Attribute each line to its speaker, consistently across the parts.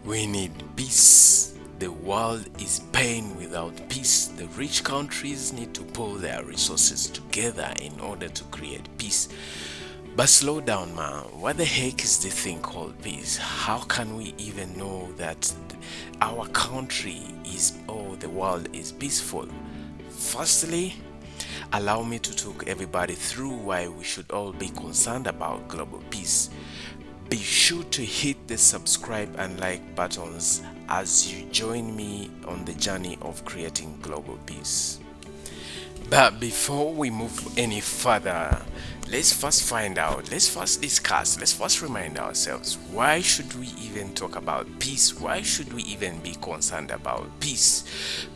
Speaker 1: We need peace. The world is paying without peace. The rich countries need to pull their resources together in order to create peace. But slow down, man. What the heck is the thing called peace? How can we even know that our country is, or the world is peaceful? Firstly, allow me to talk everybody through why we should all be concerned about global peace. Be sure to hit the subscribe and like buttons as you join me on the journey of creating global peace. But before we move any further, let's first find out, let's first discuss, let's first remind ourselves, why should we even talk about peace? Why should we even be concerned about peace?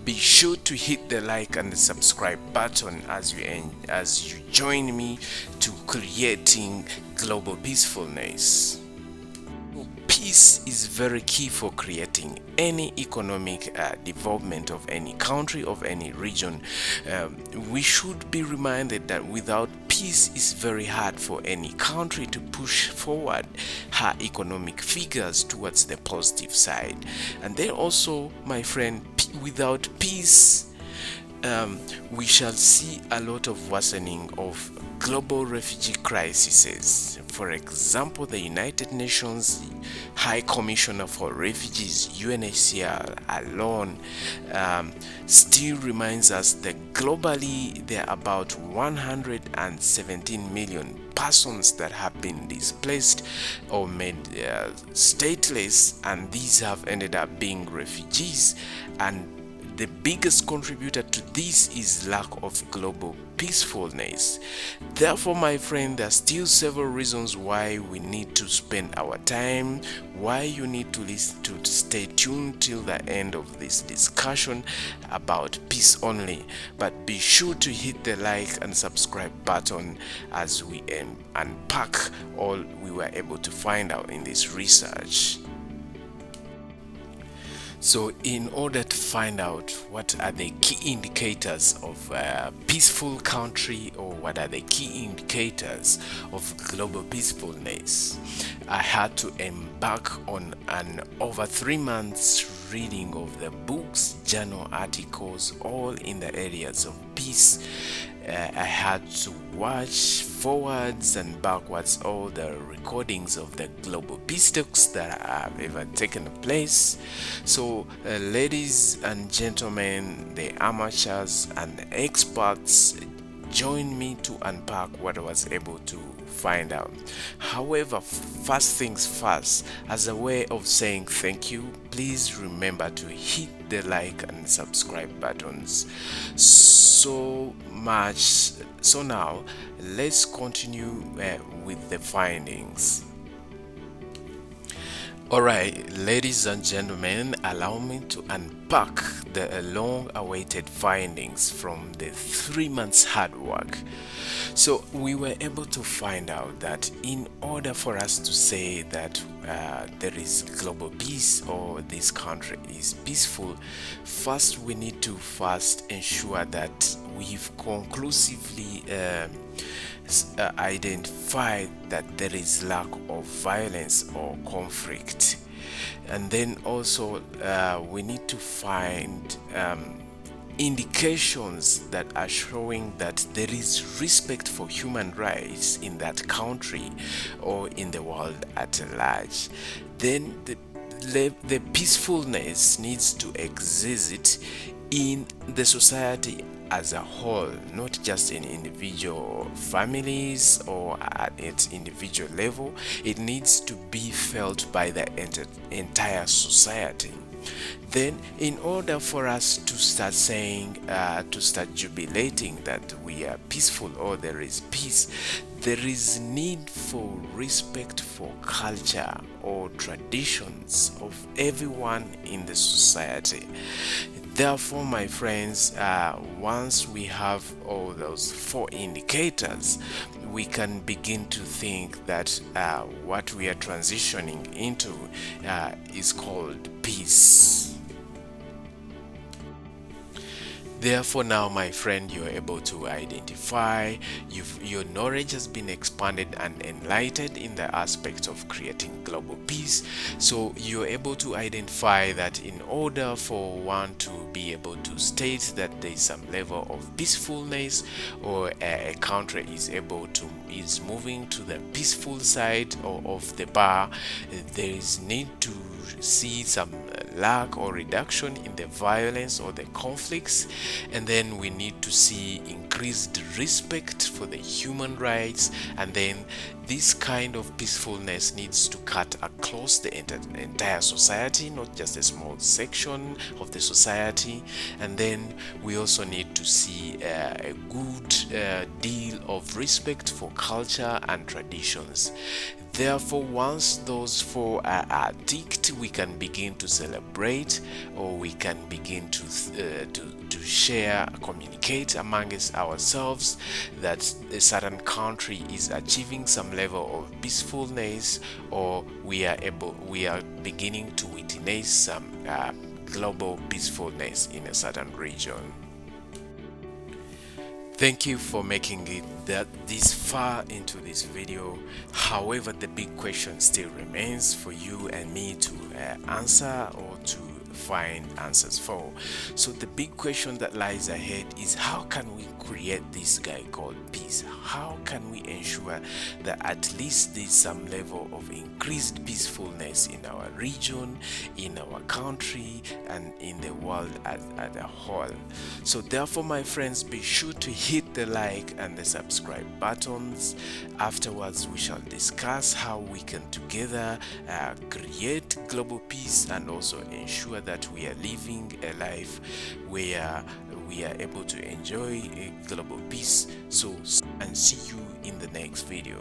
Speaker 1: Be sure to hit the like and the subscribe button as you join me to creating global peacefulness. Peace is very key for creating any economic development of any country, of any region. We should be reminded that without peace, it's very hard for any country to push forward her economic figures towards the positive side. And then also, my friend, without peace, we shall see a lot of worsening of global refugee crises. For example, the United Nations High Commissioner for Refugees, UNHCR, alone still reminds us that globally there are about 117 million persons that have been displaced or made stateless, and these have ended up being refugees. And the biggest contributor to this is lack of global peacefulness. Therefore, my friend, there are still several reasons why we need to spend our time, why you need to listen to stay tuned till the end of this discussion about peace only. But be sure to hit the like and subscribe button as we unpack all we were able to find out in this research. So in order to find out what are the key indicators of a peaceful country, or what are the key indicators of global peacefulness, I had to embark on an over 3 months reading of the books, journal articles, all in the areas of peace. I had to watch forwards and backwards all the recordings of the global peace talks that have ever taken place. So, ladies and gentlemen, the amateurs and the experts, join me to unpack what I was able to find out. However, first things first, as a way of saying thank you, please remember to hit the like and subscribe buttons so much. So now let's continue with the findings. Alright, ladies and gentlemen, allow me to unpack the long-awaited findings from the 3 months hard work. So we were able to find out that in order for us to say that there is global peace, or this country is peaceful, first we need to first ensure that we've conclusively identified that there is lack of violence or conflict. And then also we need to find indications that are showing that there is respect for human rights in that country or in the world at large. Then the peacefulness needs to exist in the society as a whole, not just in individual families or at its individual level. It needs to be felt by the entire society. Then, in order for us to start saying, to start jubilating that we are peaceful or there is peace, there is need for respect for culture or traditions of everyone in the society. Therefore, my friends, once we have all those 4 indicators, we can begin to think that what we are transitioning into is called peace. Therefore, now, my friend, you're able to identify, your knowledge has been expanded and enlightened in the aspect of creating global peace. So you're able to identify that in order for one to be able to state that there is some level of peacefulness, or a country is moving to the peaceful side of the bar, there is need to see some lack or reduction in the violence or the conflicts, and then we need to see increased respect for the human rights, and then this kind of peacefulness needs to cut across the entire society, not just a small section of the society. And then we also need to see a good deal of respect for culture and traditions. Therefore, once those four are ticked, we can begin to celebrate, or we can begin to share, communicate amongst ourselves that a certain country is achieving some level of peacefulness, or we are beginning to witness some global peacefulness in a certain region. Thank you for making it this far into this video. However, the big question still remains for you and me to answer, or to find answers for. So the big question that lies ahead is, how can we create this guy called peace? How can we ensure that at least there's some level of increased peacefulness in our region, in our country, and in the world as a whole? So therefore, my friends, be sure to hit the like and the subscribe buttons. Afterwards, we shall discuss how we can together create global peace, and also ensure that we are living a life where we are able to enjoy a global peace. So, and see you in the next video.